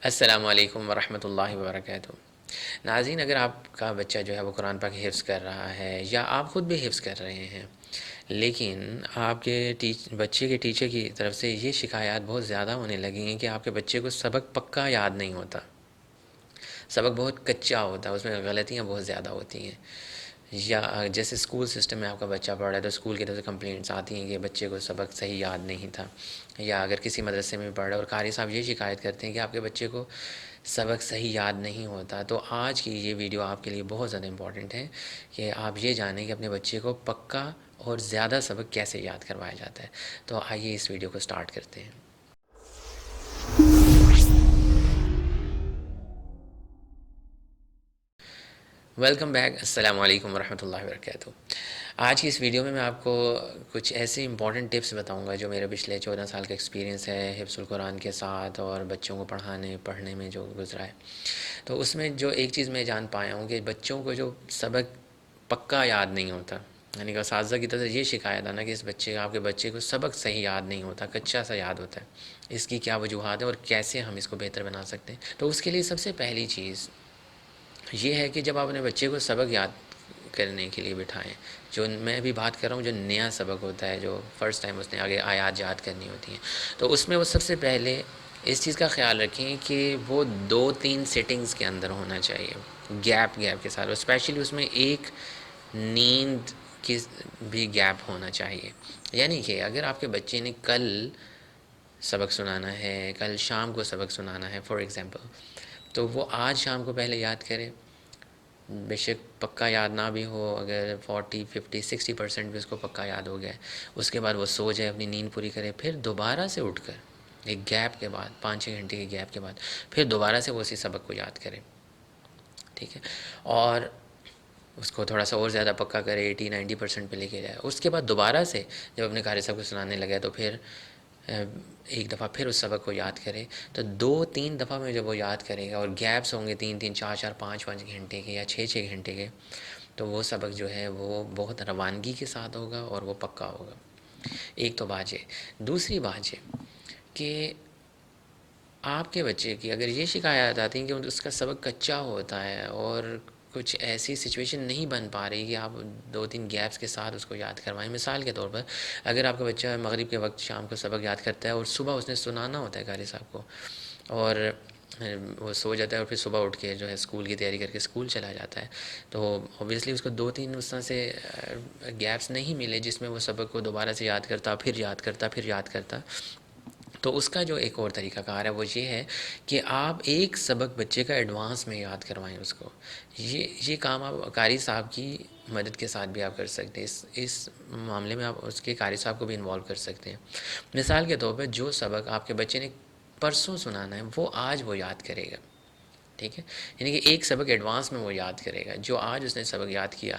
السلام علیکم ورحمۃ اللہ وبرکاتہ۔ ناظرین، اگر آپ کا بچہ جو ہے وہ قرآن پاک حفظ کر رہا ہے یا آپ خود بھی حفظ کر رہے ہیں، لیکن آپ کے بچے کے ٹیچر کی طرف سے یہ شکایات بہت زیادہ ہونے لگی ہیں کہ آپ کے بچے کو سبق پکا یاد نہیں ہوتا، سبق بہت کچا ہوتا ہے، اس میں غلطیاں بہت زیادہ ہوتی ہیں، یا جیسے اسکول سسٹم میں آپ کا بچہ پڑھ رہا ہے تو اسکول کی طرف سے کمپلینٹس آتی ہیں کہ بچے کو سبق صحیح یاد نہیں تھا، یا اگر کسی مدرسے میں پڑھ رہا ہے اور قاری صاحب یہ شکایت کرتے ہیں کہ آپ کے بچے کو سبق صحیح یاد نہیں ہوتا، تو آج کی یہ ویڈیو آپ کے لیے بہت زیادہ امپورٹنٹ ہے کہ آپ یہ جانیں کہ اپنے بچے کو پکا اور زیادہ سبق کیسے یاد کروایا جاتا ہے۔ تو آئیے اس ویڈیو کو سٹارٹ کرتے ہیں۔ ویلکم بیک، السلام علیکم ورحمۃ اللہ وبرکاتہ۔ آج کی اس ویڈیو میں آپ کو کچھ ایسے امپورٹنٹ ٹپس بتاؤں گا جو میرے پچھلے 14 سال کا ایکسپیرینس ہے حفظ القرآن کے ساتھ اور بچوں کو پڑھنے میں جو گزرا ہے۔ تو اس میں جو ایک چیز میں جان پایا ہوں کہ بچوں کو جو سبق پکا یاد نہیں ہوتا، یعنی کہ اساتذہ کی طرف سے یہ شکایت آنا کہ آپ کے بچے کو سبق صحیح یاد نہیں ہوتا، کچا سا یاد ہوتا ہے، اس کی کیا وجوہات ہیں اور کیسے ہم اس کو بہتر بنا سکتے ہیں۔ تو اس کے لیے سب سے پہلی چیز یہ ہے کہ جب آپ اپنے بچے کو سبق یاد کرنے کے لیے بٹھائیں، جو میں ابھی بات کر رہا ہوں جو نیا سبق ہوتا ہے، جو فرسٹ ٹائم اس نے آگے آیات یاد کرنی ہوتی ہیں، تو اس میں وہ سب سے پہلے اس چیز کا خیال رکھیں کہ وہ 2-3 سیٹنگز کے اندر ہونا چاہیے، گیپ کے ساتھ، اور اسپیشلی اس میں ایک نیند کی بھی گیپ ہونا چاہیے۔ یعنی کہ اگر آپ کے بچے نے کل سبق سنانا ہے، کل شام کو سبق سنانا ہے فار ایگزامپل، تو وہ آج شام کو پہلے یاد کرے، بے شک پکا یاد نہ بھی ہو، اگر 40-50-60% بھی اس کو پکا یاد ہو گیا ہے، اس کے بعد وہ سو جائے، اپنی نیند پوری کرے، پھر دوبارہ سے اٹھ کر ایک گیپ کے بعد 5-6 گھنٹے کے گیپ کے بعد پھر دوبارہ سے وہ اسی سبق کو یاد کرے، ٹھیک ہے، اور اس کو تھوڑا سا اور زیادہ پکا کرے، 80-90% پہ لے کے جائے۔ اس کے بعد دوبارہ سے جب اپنے قاری صاحب کو سنانے لگے تو پھر ایک دفعہ پھر اس سبق کو یاد کرے۔ تو 2-3 دفعہ میں جب وہ یاد کرے گا اور گیپس ہوں گے 3-3 4-4 5-5 گھنٹے کے یا 6-6 گھنٹے کے، تو وہ سبق جو ہے وہ بہت روانگی کے ساتھ ہوگا اور وہ پکا ہوگا۔ ایک تو بات یہ۔ دوسری بات یہ کہ آپ کے بچے کی اگر یہ شکایات آتی ہیں کہ اس کا سبق کچا ہوتا ہے اور کچھ ایسی سچویشن نہیں بن پا رہی کہ آپ 2-3 گیپس کے ساتھ اس کو یاد کروائیں، مثال کے طور پر اگر آپ کا بچہ مغرب کے وقت شام کو سبق یاد کرتا ہے اور صبح اس نے سنانا ہوتا ہے قاری صاحب کو، اور وہ سو جاتا ہے اور پھر صبح اٹھ کے جو ہے اسکول کی تیاری کر کے اسکول چلا جاتا ہے، تو اوبیسلی اس کو 2-3 اس طرح سے گیپس نہیں ملے جس میں وہ سبق کو دوبارہ سے یاد کرتا، پھر یاد کرتا، پھر یاد کرتا۔ تو اس کا جو ایک اور طریقہ کار ہے وہ یہ ہے کہ آپ ایک سبق بچے کا ایڈوانس میں یاد کروائیں اس کو۔ یہ کام آپ قاری صاحب کی مدد کے ساتھ بھی آپ کر سکتے ہیں، اس معاملے میں آپ اس کے قاری صاحب کو بھی انوالو کر سکتے ہیں۔ مثال کے طور پر جو سبق آپ کے بچے نے پرسوں سنانا ہے وہ آج وہ یاد کرے گا، ٹھیک ہے، یعنی کہ ایک سبق ایڈوانس میں وہ یاد کرے گا، جو آج اس نے سبق یاد کیا،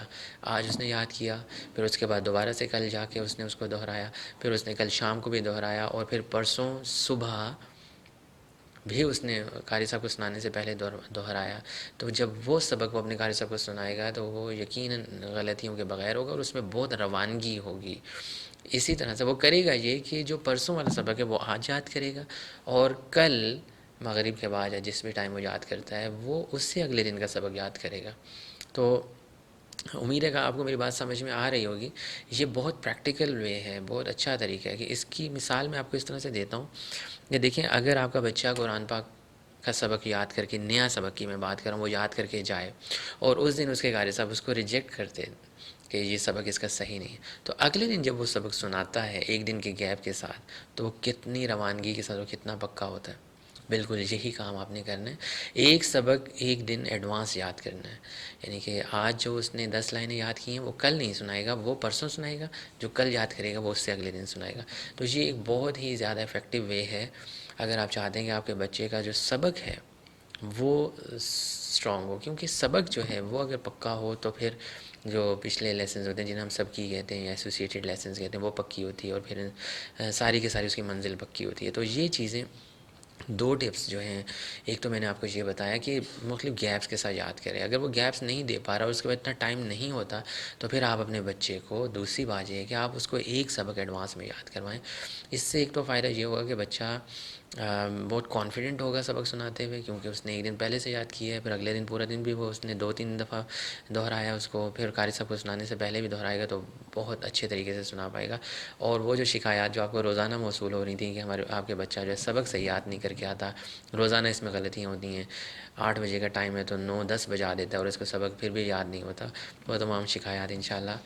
آج اس نے یاد کیا، پھر اس کے بعد دوبارہ سے کل جا کے اس نے اس کو دہرایا، پھر اس نے کل شام کو بھی دہرایا، اور پھر پرسوں صبح بھی اس نے قاری صاحب کو سنانے سے پہلے دہرایا۔ تو جب وہ سبق وہ اپنے قاری صاحب کو سنائے گا تو وہ یقیناً غلطیوں کے بغیر ہوگا اور اس میں بہت روانگی ہوگی۔ اسی طرح سے وہ کرے گا یہ کہ جو پرسوں والا سبق ہے وہ آج یاد کرے گا، اور کل مغرب کے بعد یا جس بھی ٹائم وہ یاد کرتا ہے وہ اس سے اگلے دن کا سبق یاد کرے گا۔ تو امید ہے کہ آپ کو میری بات سمجھ میں آ رہی ہوگی۔ یہ بہت پریکٹیکل وے ہے، بہت اچھا طریقہ ہے کہ اس کی مثال میں آپ کو اس طرح سے دیتا ہوں کہ دیکھیں، اگر آپ کا بچہ قرآن پاک کا سبق یاد کر کے، نیا سبق کی میں بات کر رہا ہوں، وہ یاد کر کے جائے اور اس دن اس کے قاری صاحب اس کو ریجیکٹ کرتے کہ یہ سبق اس کا صحیح نہیں ہے، تو اگلے دن جب وہ سبق سناتا ہے ایک دن کے گیپ کے ساتھ، تو وہ کتنی روانگی کے ساتھ، وہ کتنا پکا ہوتا ہے۔ بالکل یہی کام آپ نے کرنا ہے، ایک سبق ایک دن ایڈوانس یاد کرنا ہے، یعنی کہ آج جو اس نے 10 لائنیں یاد کی ہیں وہ کل نہیں سنائے گا، وہ پرسوں سنائے گا، جو کل یاد کرے گا وہ اس سے اگلے دن سنائے گا۔ تو یہ ایک بہت ہی زیادہ افیکٹو وے ہے اگر آپ چاہتے ہیں کہ آپ کے بچے کا جو سبق ہے وہ اسٹرانگ ہو، کیونکہ سبق جو ہے وہ اگر پکا ہو تو پھر جو پچھلے لیسنز ہوتے ہیں جنہیں ہم سب کی کہتے ہیں یا ایسوسیٹڈ لیسنز کہتے ہیں وہ پکی ہوتی ہے، اور پھر ساری کی ساری اس کی منزل پکی ہوتی ہے۔ تو یہ چیزیں 2 ٹپس جو ہیں، ایک تو میں نے آپ کو یہ بتایا کہ مختلف گیپس کے ساتھ یاد کریں، اگر وہ گیپس نہیں دے پا رہا اور اس کے بعد اتنا ٹائم نہیں ہوتا تو پھر آپ اپنے بچے کو، دوسری بات یہ ہے کہ آپ اس کو ایک سبق ایڈوانس میں یاد کروائیں۔ اس سے ایک تو فائدہ یہ ہوگا کہ بچہ بہت کانفیڈنٹ ہوگا سبق سناتے ہوئے، کیونکہ اس نے ایک دن پہلے سے یاد کیا ہے، پھر اگلے دن پورا دن بھی وہ اس نے 2-3 دفعہ دہرایا اس کو، پھر قاری صاحب کو سنانے سے پہلے بھی دہرائے گا تو بہت اچھے طریقے سے سنا پائے گا۔ اور وہ جو شکایات جو آپ کو روزانہ موصول ہو رہی تھیں کہ آپ کے بچہ جو ہے سبق سے یاد نہیں کر کے آتا، روزانہ اس میں غلطیاں ہوتی ہیں، 8 بجے کا ٹائم ہے تو 9-10 بجا دیتا ہے اور اس کو سبق پھر بھی یاد نہیں ہوتا، وہ تمام شکایات انشاءاللہ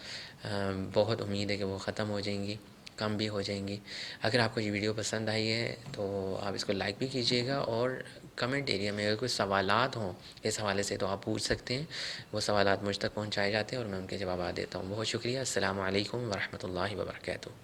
بہت امید ہے کہ وہ ختم ہو جائیں گی، کم بھی ہو جائیں گی۔ اگر آپ کو یہ ویڈیو پسند آئی ہے تو آپ اس کو لائک بھی کیجیے گا، اور کمنٹ ایریا میں اگر کوئی سوالات ہوں اس حوالے سے تو آپ پوچھ سکتے ہیں، وہ سوالات مجھ تک پہنچائے جاتے ہیں اور میں ان کے جوابات دیتا ہوں۔ بہت شکریہ۔ السلام علیکم ورحمۃ اللہ وبرکاتہ۔